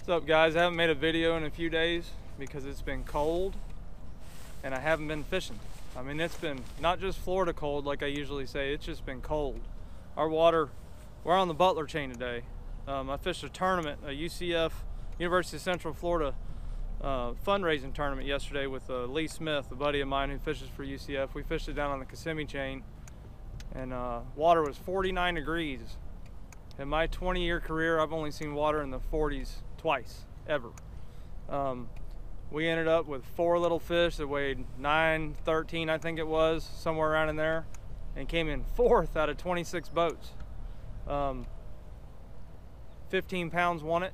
What's up, guys? I haven't made a video in a few days because it's been cold and I haven't been fishing. I mean, it's been not just Florida cold like I usually say, it's just been cold. Our water, we're on the Butler Chain today. I fished a tournament, a UCF, University of Central Florida fundraising tournament yesterday with Lee Smith, a buddy of mine who fishes for UCF. We fished it down on the Kissimmee chain, and water was 49 degrees. In my 20-year career, I've only seen water in the 40s twice, ever. We ended up with 4 little fish that weighed 9, 13, I think it was, somewhere around in there, and came in 4th out of 26 boats. 15 pounds won it,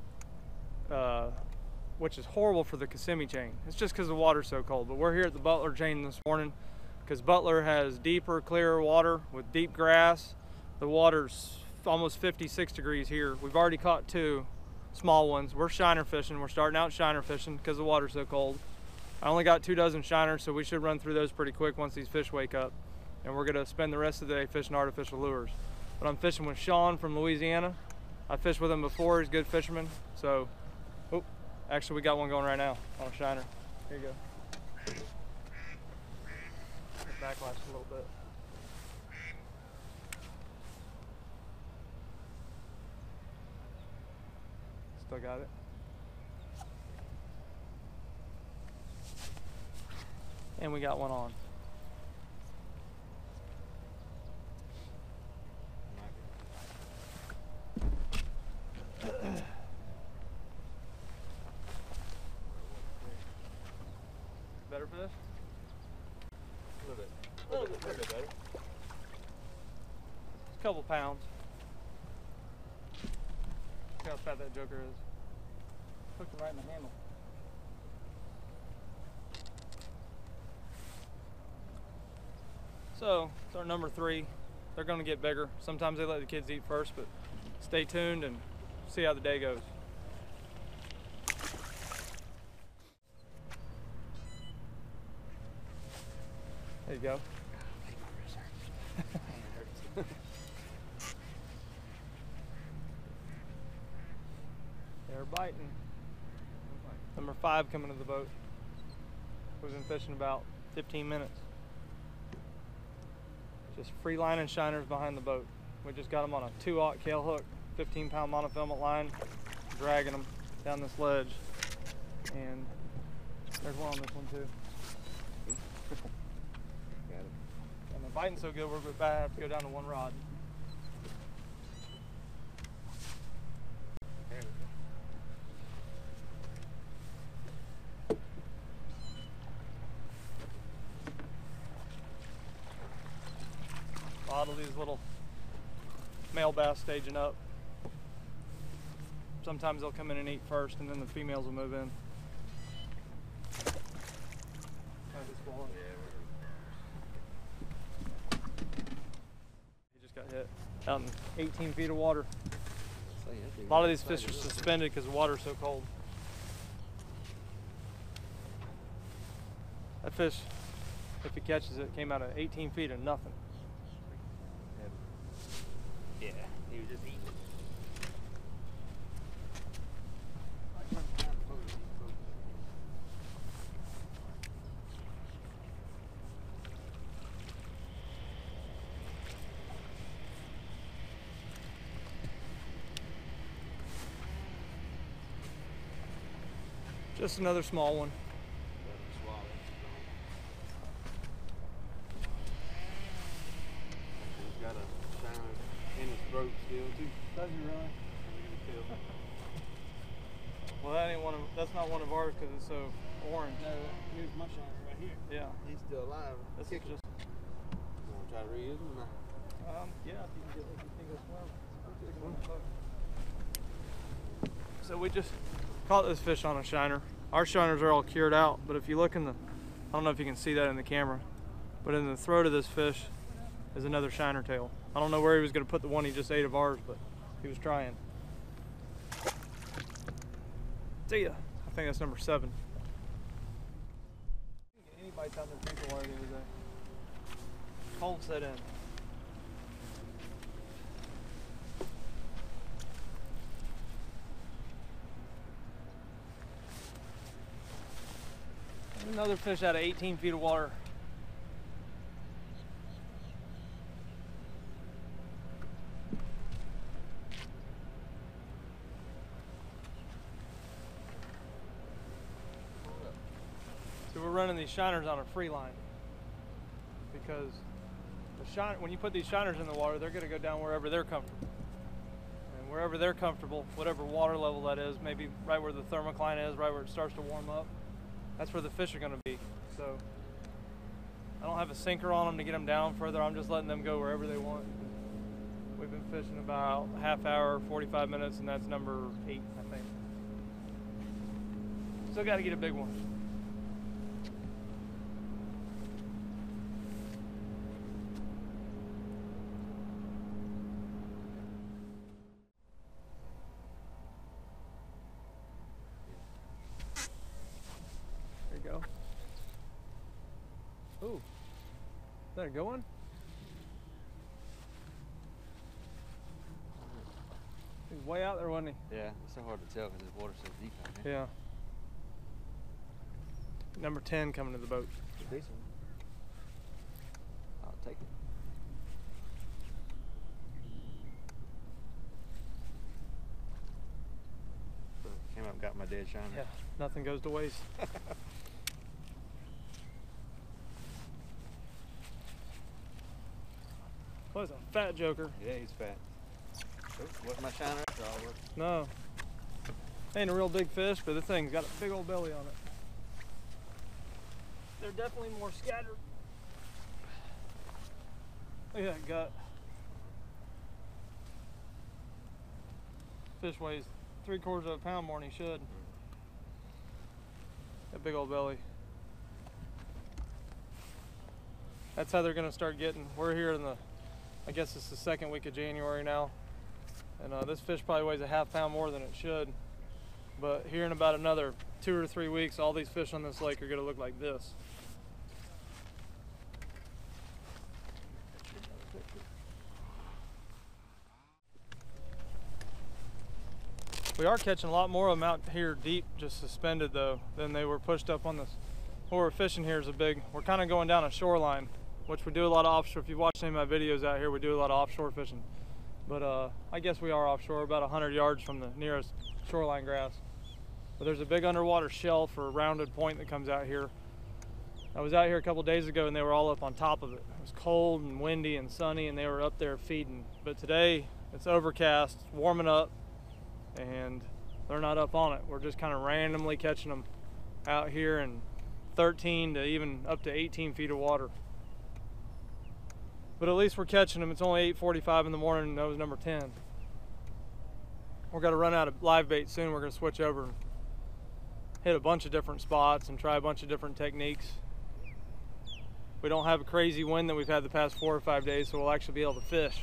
which is horrible for the Kissimmee chain. It's just because the water's so cold. But we're here at the Butler chain this morning because Butler has deeper, clearer water with deep grass. The water's almost 56 degrees here. We've already caught 2 small ones. We're shiner fishing. We're starting out shiner fishing because the water's so cold. I only got 2 dozen shiners, so we should run through those pretty quick once these fish wake up. And we're gonna spend the rest of the day fishing artificial lures. But I'm fishing with Sean from Louisiana. I fished with him before. He's a good fisherman. So, oh, actually we got one going right now on a shiner. Here you go. Backlash a little bit. Still got it. And we got one on. Better fish? A little bit better. A couple pounds. Look how fat that joker is. Hooked him right in the handle. So, it's our number 3. They're gonna get bigger. Sometimes they let the kids eat first, but stay tuned and see how the day goes. There you go. They're biting. Number 5 coming to the boat. We've been fishing about 15 minutes. Just free lining shiners behind the boat. We just got them on a 2/0 Kale hook, 15-pound monofilament line, dragging them down this ledge. And there's one on this one too. And they're biting so good, we're going to have to go down to 1 rod. A lot of these little male bass staging up. Sometimes they'll come in and eat first, and then the females will move in. He just got hit out in 18 feet of water. A lot of these fish are suspended because the water's so cold. That fish, if he catches it, came out of 18 feet of nothing. Yeah, he was just eating. Just another small one. He's got a shiner in his throat still too. Does he really? Well, that ain't that's not one of ours because it's so orange. No, here's my shiner right here. Yeah. He's still alive. This is just. You want to try to reuse him or not? Yeah, if you can get like you think swim. So we just caught this fish on a shiner. Our shiners are all cured out, but if you look in the, I don't know if you can see that in the camera, but in the throat of this fish is another shiner tail. I don't know where he was going to put the one he just ate of ours, but he was trying. See ya. I think that's number 7. Any bites out there people are the other day. Cold set in. Another fish out of 18 feet of water. So we're running these shiners on a free line because when you put these shiners in the water, they're going to go down wherever they're comfortable. And wherever they're comfortable, whatever water level that is, maybe right where the thermocline is, right where it starts to warm up, that's where the fish are going to be. So I don't have a sinker on them to get them down further. I'm just letting them go wherever they want. We've been fishing about a half hour, 45 minutes, and that's number 8, I think. Still got to get a big one. There you go. Ooh, is that a good one? He's way out there, wasn't he? Yeah, it's so hard to tell because this water's so deep out here. Yeah. Number 10 coming to the boat. It's decent. I'll take it. Came up and got my dead shiner. Yeah, nothing goes to waste. Well, it's a fat joker. Yeah, he's fat. Oh, wasn't my shiner after all? No. Ain't a real big fish, but this thing's got a big old belly on it. They're definitely more scattered. Look at that gut. Fish weighs 3/4 of a pound more than he should. That big old belly. That's how they're gonna start getting. We're here in I guess it's the 2nd week of January now. And this fish probably weighs a half pound more than it should. But here in about another 2 or 3 weeks, all these fish on this lake are gonna look like this. We are catching a lot more of them out here deep, just suspended though, than they were pushed up on this. What we're fishing here is we're kind of going down a shoreline, which we do a lot of offshore. If you've watched any of my videos out here, we do a lot of offshore fishing. But I guess we are offshore, about 100 yards from the nearest shoreline grass. But there's a big underwater shelf or rounded point that comes out here. I was out here a couple days ago and they were all up on top of it. It was cold and windy and sunny and they were up there feeding. But today it's overcast, it's warming up, and they're not up on it. We're just kind of randomly catching them out here in 13 to even up to 18 feet of water. But at least we're catching them. It's only 8:45 in the morning and that was number 10. We're gonna run out of live bait soon. We're gonna switch over and hit a bunch of different spots and try a bunch of different techniques. We don't have a crazy wind that we've had the past 4 or 5 days, so we'll actually be able to fish.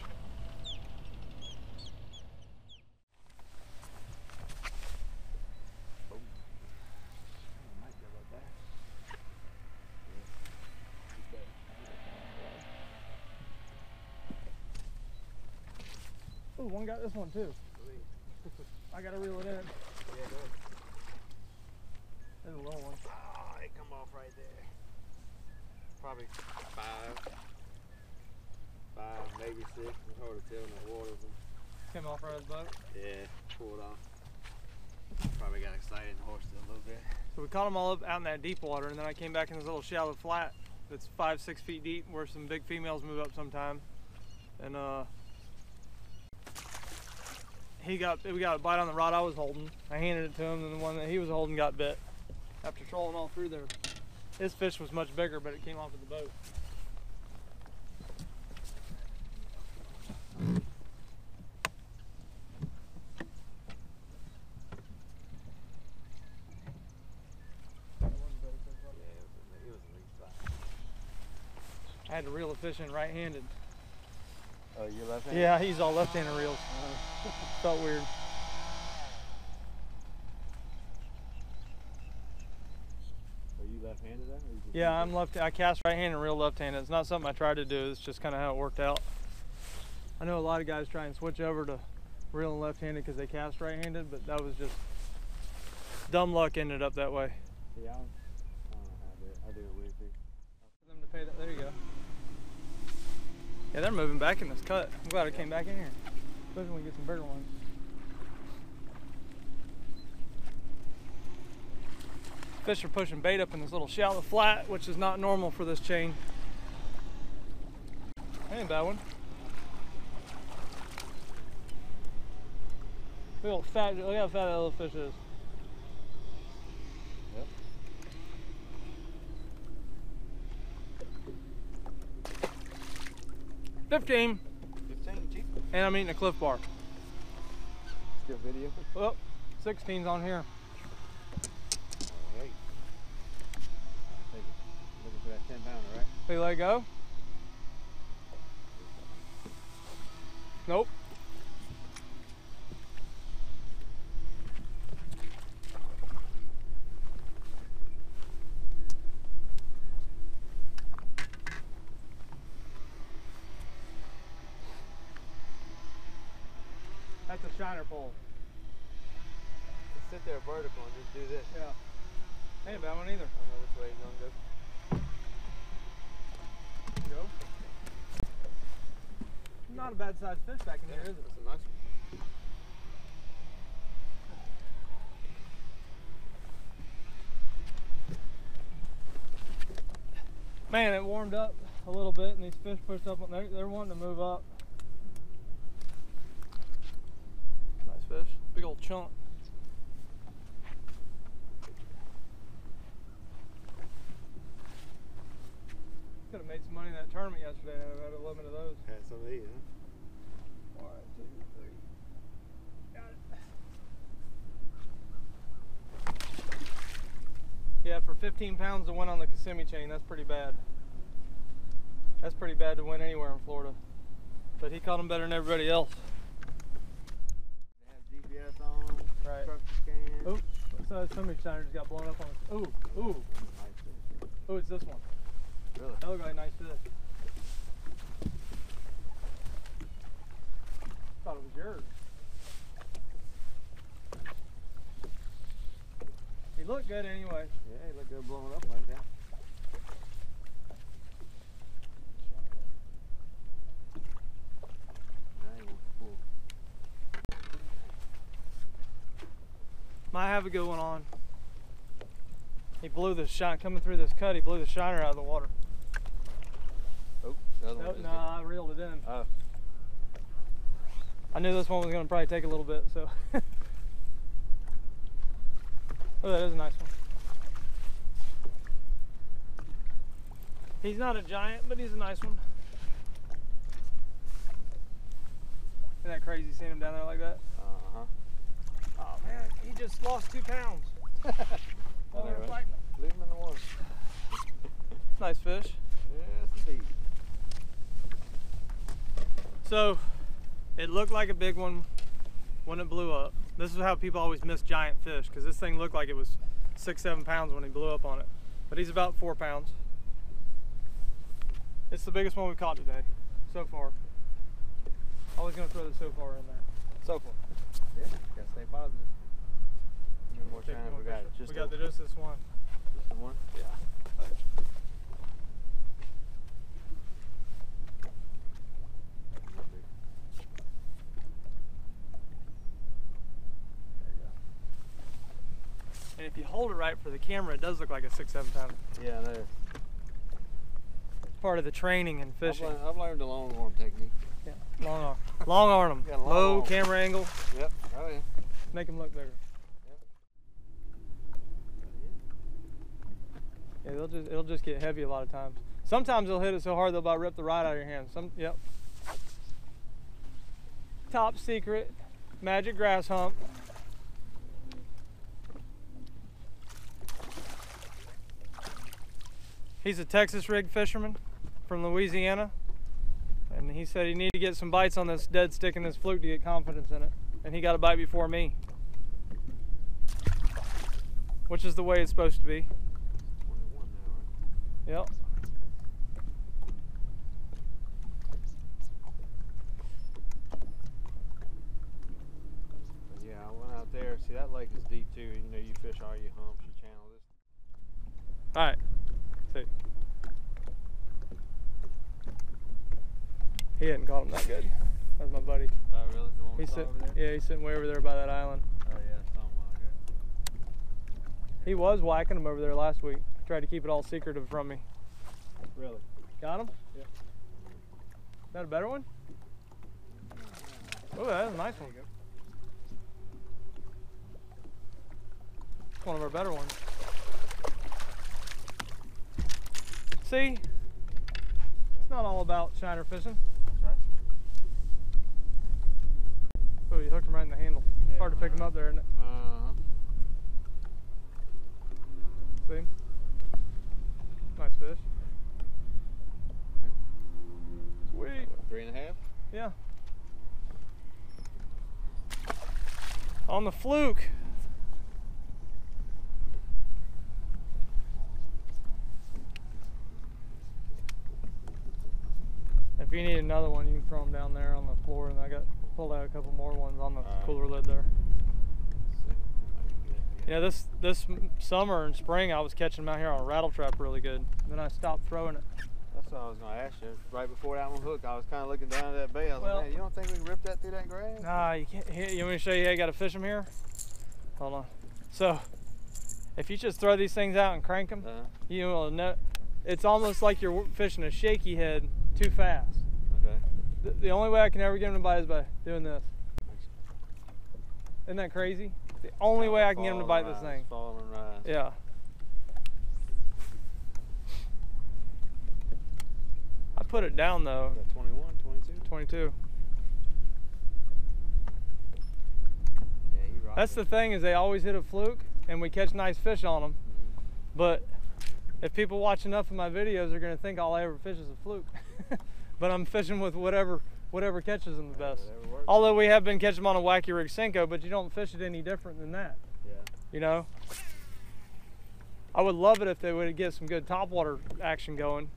Oh, one got this one too. I gotta reel it in. Yeah, go. There's a little one. Oh, they come off right there. Probably 5, maybe 6. It's hard to tell in the water. Came off right of the boat. Yeah, pulled off. Probably got excited and horsed it a little bit. So we caught them all up out in that deep water, and then I came back in this little shallow flat that's 5, 6 feet deep, where some big females move up sometime. And we got a bite on the rod I was holding. I handed it to him, and the one that he was holding got bit. After trolling all through there, his fish was much bigger, but it came off of the boat. I had to reel the fish in right-handed. Oh, you're left-handed? Yeah, he's all left-handed reels. Felt weird. Are you left-handed then? Yeah, I'm left. I cast right-handed and reel left-handed. It's not something I tried to do. It's just kind of how it worked out. I know a lot of guys try and switch over to reeling left-handed because they cast right-handed, but that was just dumb luck. Ended up that way. Yeah, I don't know how to do Yeah, they're moving back in this cut. I'm glad I came back in here. Especially when we get some bigger ones. Fish are pushing bait up in this little shallow flat, which is not normal for this chain. Ain't a bad one. Big old fat, look how fat that little fish is. Yep. 15. 15, cheap. And I'm eating a Cliff Bar. Good video. Oh, 16's on here. Alright. Take it. Looking for that 10 pounder, right? They let go? Nope. That's a shiner pole. Just sit there vertical and just do this. Yeah. Ain't a bad one either. I don't know which way he's gonna go. Go. Not a bad sized fish back in here, is it? That's a nice one. Man, it warmed up a little bit and these fish pushed up. They're wanting to move up. Nice fish. Big old chunk. Could have made some money in that tournament yesterday. I had a limit of those. Had some of these, huh? All right, 2, 3. Got it. Yeah, for 15 pounds to win on the Kissimmee chain, that's pretty bad. That's pretty bad to win anywhere in Florida. But he caught them better than everybody else. They have GPS on them. Right. Truck scan. Oh, so somebody's shiner just got blown up on us. Ooh, ooh. Nice fish. Oh, it's this one. Really? That looked like a nice fish. Thought it was yours. He looked good anyway. Yeah, he looked good blowing up like that. Now he wants to pull. Might have a good one on. He blew the shine coming through this cut. He blew the shiner out of the water. Oh, the other one Nope, just nah, I reeled it in. Oh. I knew this one was going to probably take a little bit, so. Oh, that is a nice one. He's not a giant, but he's a nice one. Isn't that crazy seeing him down there like that? Uh-huh. Oh man, he just lost 2 pounds. While they were fighting him. Leave him in the water. Nice fish. Yes, indeed. So, it looked like a big one when it blew up. This is how people always miss giant fish, because this thing looked like it was 6-7 pounds when he blew up on it. But he's about 4 pounds. It's the biggest one we've caught today, so far. Always gonna throw the so far in there. So far. Yeah, gotta stay positive. How many more Take times more we got? fish. Just We got the, just this one. just the one? Yeah. And if you hold it right for the camera, it does look like a 6-7 pounder. Yeah, I know. It's part of the training and fishing. I've learned the long arm technique. Yeah. Long arm. Long arm them. Yeah, long Low arm. camera angle. Yep. Oh yeah. Make them look bigger. Yeah, it'll just get heavy a lot of times. Sometimes they'll hit it so hard they'll about rip the rod out of your hand. Yep. Top secret, magic grass hump. He's a Texas rig fisherman from Louisiana, and he said he needed to get some bites on this dead stick and this fluke to get confidence in it, and he got a bite before me, which is the way it's supposed to be. 21 now, right? Yep. But yeah, I went out there. See, that lake is deep too. You know, you fish all your humps, you channel this. All right. See. He hadn't caught him that good. That's my buddy. Oh, really? The one we saw over there? Yeah, he's sitting way over there by that island. Oh, yeah, I saw him a while ago. He was whacking him over there last week. Tried to keep it all secretive from me. Really? Got him? Yeah. Is that a better one? Oh, that's a nice one. It's one of our better ones. See? It's not all about shiner fishing. That's right. Oh, you hooked him right in the handle. Yeah, Hard to pick him up there, isn't it? Uh-huh. See? Nice fish. Sweet. What, 3.5? Yeah. On the fluke. If you need another one, you can throw them down there on the floor, and I got pulled out a couple more ones on the cooler lid there. Yeah, this summer and spring I was catching them out here on a rattle trap really good. Then I stopped throwing it. That's what I was going to ask you. Right before that one hooked, I was kind of looking down at that bait. I was like, man, you don't think we can rip that through that grass? Nah, you can't. Here, you want me to show you how you got to fish them here? Hold on. So, if you just throw these things out and crank them, you will know. It's almost like you're fishing a shaky head too fast. Okay. The only way I can ever get them to bite is by doing this. Isn't that crazy? The only way I can get them to bite this thing. Fall and rise. Yeah. I put it down though. 21, 22? 22. Yeah, you rock. That's the thing, is they always hit a fluke and we catch nice fish on them. But if people watch enough of my videos, they're going to think all I ever fish is a fluke. But I'm fishing with whatever catches them the best. Although we have been catching them on a wacky rig Senko, but you don't fish it any different than that. Yeah. You know? I would love it if they would get some good topwater action going.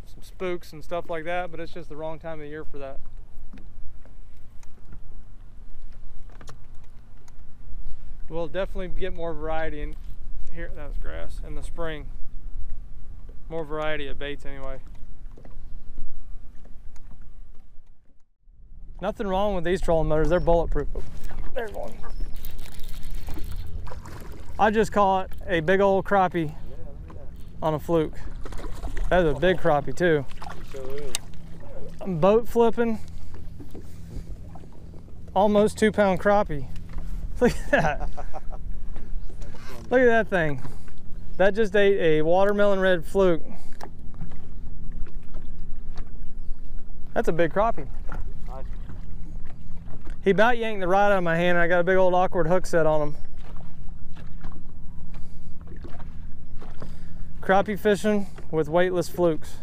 Some spooks and stuff like that, but it's just the wrong time of year for that. We'll definitely get more variety in here. That was grass in the spring. More variety of baits anyway. Nothing wrong with these trolling motors. They're bulletproof. There's one. I just caught a big old crappie on a fluke. That's a big crappie too. I'm boat flipping. Almost 2-pound crappie. Look at that. Look at that thing. That just ate a watermelon red fluke. That's a big crappie. He about yanked the rod out of my hand, and I got a big old awkward hook set on him. Crappie fishing with weightless flukes.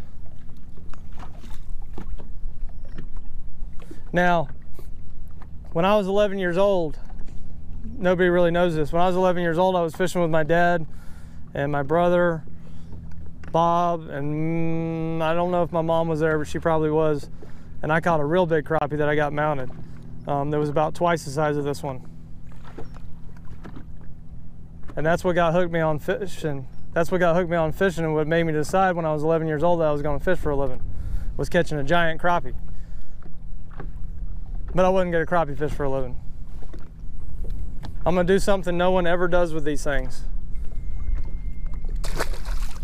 Now, when I was 11 years old, nobody really knows this. When I was 11 years old, I was fishing with my dad and my brother, Bob, and I don't know if my mom was there, but she probably was. And I caught a real big crappie that I got mounted. That was about twice the size of this one. And that's what got hooked me on fishing. That's what got hooked me on fishing, and what made me decide when I was 11 years old that I was going to fish for a living, was catching a giant crappie. But I wouldn't get a crappie fish for a living. I'm going to do something no one ever does with these things.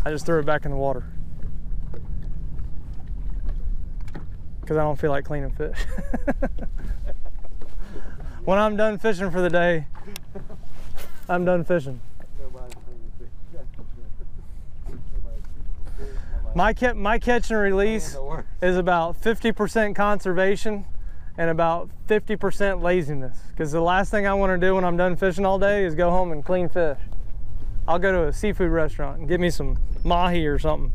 I just threw it back in the water. Because I don't feel like cleaning fish. When I'm done fishing for the day, I'm done fishing. My catch and release is about 50% conservation and about 50% laziness. Because the last thing I want to do when I'm done fishing all day is go home and clean fish. I'll go to a seafood restaurant and get me some mahi or something.